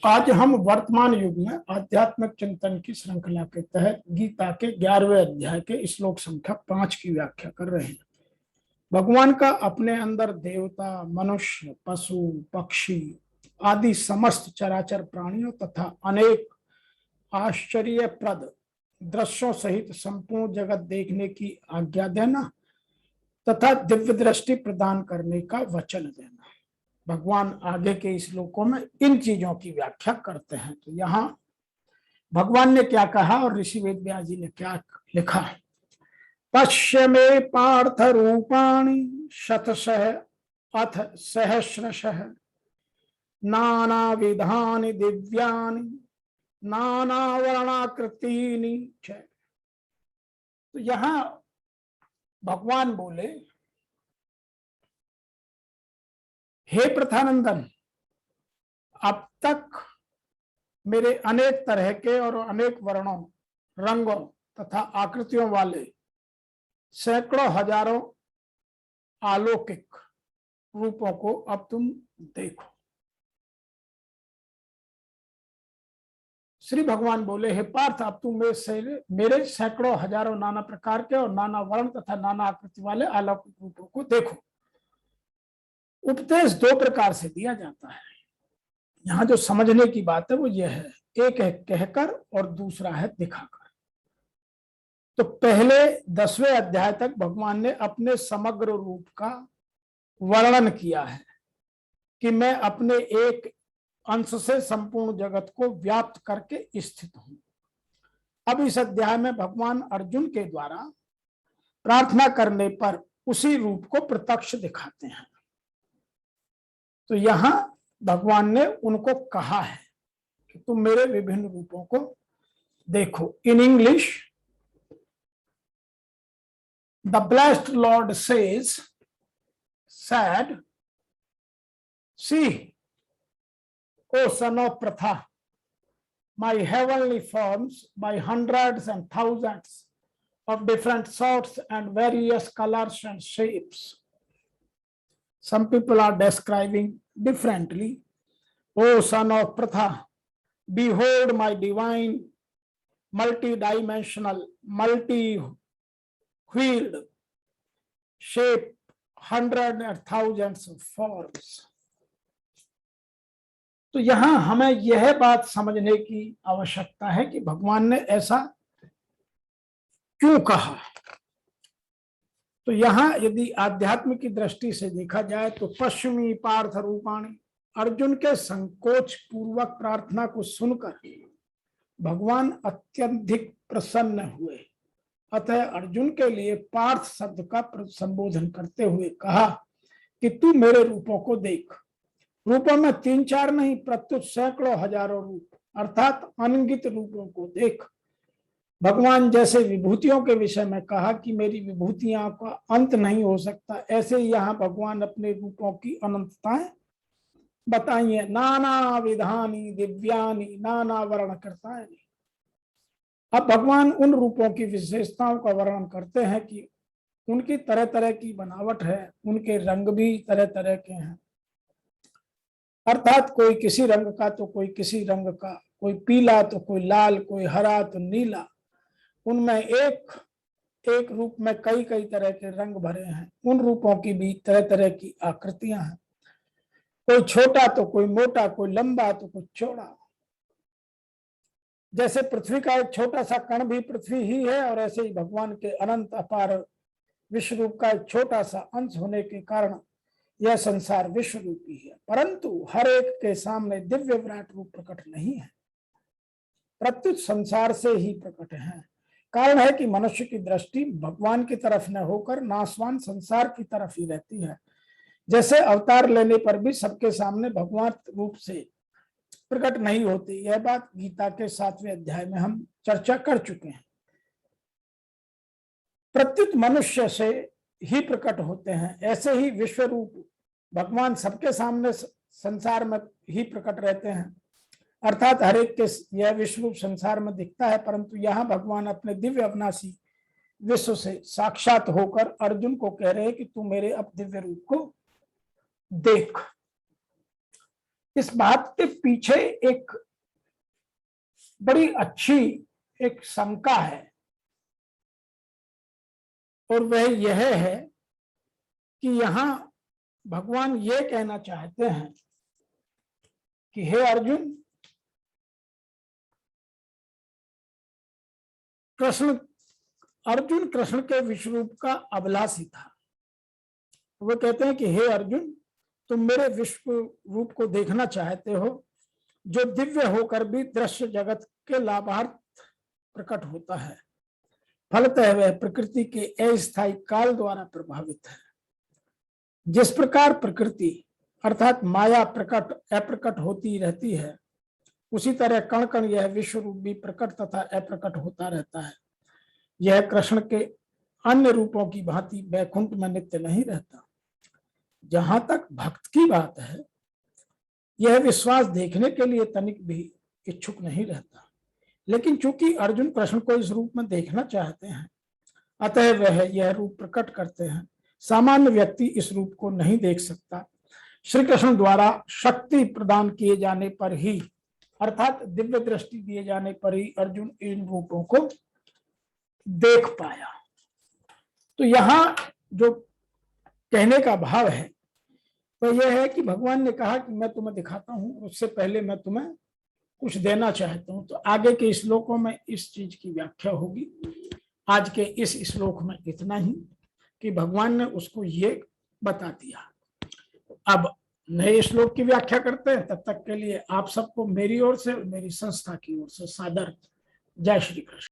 आज हम वर्तमान युग में आध्यात्मिक चिंतन की श्रृंखला के तहत गीता के 11वें अध्याय के श्लोक संख्या 5 की व्याख्या कर रहे हैं। भगवान का अपने अंदर देवता, मनुष्य, पशु, पक्षी आदि समस्त चराचर प्राणियों तथा अनेक आश्चर्यप्रद दृश्यों सहित संपूर्ण जगत देखने की आज्ञा देना तथा दिव्य दृष्टि प्रदान करने का वचन देना। भगवान आगे के श्लोकों में इन चीजों की व्याख्या करते हैं। तो यहाँ भगवान ने क्या कहा और ऋषि वेदव्यास जी ने क्या लिखा। पश्य मे पार्थ रूपाणि शतशः अथ सहस्रशः नाना विधानि दिव्यानि नाना वर्णाकृतीनि च। तो यहाँ भगवान बोले, हे प्रथानंदन, अब तक मेरे अनेक तरह के और अनेक वर्णों, रंगों तथा आकृतियों वाले सैकड़ों हजारों अलौकिक रूपों को अब तुम देखो। श्री भगवान बोले, हे पार्थ, अब तुम मेरे सैकड़ों हजारों नाना प्रकार के और नाना वर्ण तथा नाना आकृति वाले अलौकिक रूपों को देखो। उपदेश दो प्रकार से दिया जाता है। यहाँ जो समझने की बात है वो यह है, एक है कहकर और दूसरा है दिखाकर। तो पहले 10वें अध्याय तक भगवान ने अपने समग्र रूप का वर्णन किया है कि मैं अपने एक अंश से संपूर्ण जगत को व्याप्त करके स्थित हूं। अब इस अध्याय में भगवान अर्जुन के द्वारा प्रार्थना करने पर उसी रूप को प्रत्यक्ष दिखाते हैं। तो यहां भगवान ने उनको कहा है कि तुम मेरे विभिन्न रूपों को देखो। In English, the blessed Lord said, see, O son of Pratha, my heavenly forms by hundreds and thousands of different sorts and various colors and shapes. Some people are describing differently. O son of Pratha, behold my divine, multi-dimensional, multi-wheeled shape, hundreds and thousands of forms. तो यहां हमें यह बात समझने की आवश्यकता है कि भगवान ने ऐसा क्यों कहा। तो यहां यदि आध्यात्म की दृष्टि से देखा जाए तो पश्चिमी पार्थ रूपाणी, अर्जुन के संकोच पूर्वक प्रार्थना को सुनकर भगवान अत्यधिक प्रसन्न हुए। अतः अर्जुन के लिए पार्थ शब्द का संबोधन करते हुए कहा कि तू मेरे रूपों को देख। रूपों में 3-4 नहीं, प्रत्युत सैकड़ों हजारों रूप अर्थात अनगिनत रूपों को देख। भगवान जैसे विभूतियों के विषय में कहा कि मेरी विभूतियां का अंत नहीं हो सकता, ऐसे ही यहाँ भगवान अपने रूपों की अनंतताएं बताइए। नाना विधानी दिव्यानी नाना वर्ण करता है। अब भगवान उन रूपों की विशेषताओं का वर्णन करते हैं कि उनकी तरह तरह की बनावट है, उनके रंग भी तरह तरह के हैं। अर्थात कोई किसी रंग का तो कोई किसी रंग का, कोई पीला तो कोई लाल, कोई हरा तो नीला। उनमें एक एक रूप में कई कई तरह के रंग भरे हैं। उन रूपों की भी तरह तरह की आकृतियां हैं। कोई छोटा तो कोई मोटा, कोई लंबा तो कोई चौड़ा। जैसे पृथ्वी का एक छोटा सा कण भी पृथ्वी ही है, और ऐसे ही भगवान के अनंत अपार विश्व रूप का एक छोटा सा अंश होने के कारण यह संसार विश्व रूपी है। परंतु हर एक के सामने दिव्य विराट रूप प्रकट नहीं है, प्रत्युत संसार से ही प्रकट है। कारण है कि मनुष्य की दृष्टि भगवान की तरफ न होकर नाशवान संसार की तरफ ही रहती है। जैसे अवतार लेने पर भी सबके सामने भगवान रूप से प्रकट नहीं होते। यह बात गीता के 7वें अध्याय में हम चर्चा कर चुके हैं। प्रत्युत मनुष्य से ही प्रकट होते हैं। ऐसे ही विश्व रूप भगवान सबके सामने संसार में ही प्रकट रहते हैं। अर्थात हर एक के यह विश्व रूप संसार में दिखता है, परंतु यहाँ भगवान अपने दिव्य अविनाशी विश्व से साक्षात होकर अर्जुन को कह रहे हैं कि तू मेरे अब दिव्य रूप को देख। इस बात के पीछे एक बड़ी अच्छी एक शंका है, और वह यह है कि यहां भगवान ये कहना चाहते हैं कि हे अर्जुन, अर्जुन कृष्ण के विश्व रूप का अभिलाषी था। वो कहते हैं कि हे अर्जुन, तुम मेरे विश्व रूप को देखना चाहते हो, जो दिव्य होकर भी दृश्य जगत के लाभार्थ प्रकट होता है। फलतः वह प्रकृति के अस्थायी काल द्वारा प्रभावित है। जिस प्रकार प्रकृति अर्थात माया प्रकट अप्रकट होती रहती है, उसी तरह कण कण यह विश्व रूप भी प्रकट तथा अप्रकट होता रहता है। यह कृष्ण के अन्य रूपों की भांति वैकुंठ में नित्य नहीं रहता। जहां तक भक्त की बात है, यह विश्वास देखने के लिए तनिक भी इच्छुक नहीं रहता, लेकिन चूंकि अर्जुन कृष्ण को इस रूप में देखना चाहते हैं, अतः वह यह रूप प्रकट करते हैं। सामान्य व्यक्ति इस रूप को नहीं देख सकता। श्री कृष्ण द्वारा शक्ति प्रदान किए जाने पर ही, अर्थात दिव्य दृष्टि दिए जाने पर ही अर्जुन इन रूपों को देख पाया। तो यहां जो कहने का भाव है तो यह है कि भगवान ने कहा कि मैं तुम्हें दिखाता हूं, उससे पहले मैं तुम्हें कुछ देना चाहता हूं। तो आगे के श्लोकों में इस चीज की व्याख्या होगी। आज के इस श्लोक में इतना ही कि भगवान ने उसको ये बता दिया। अब नए श्लोक की व्याख्या करते हैं। तब तक के लिए आप सबको मेरी ओर से, मेरी संस्था की ओर से सादर जय श्री कृष्ण।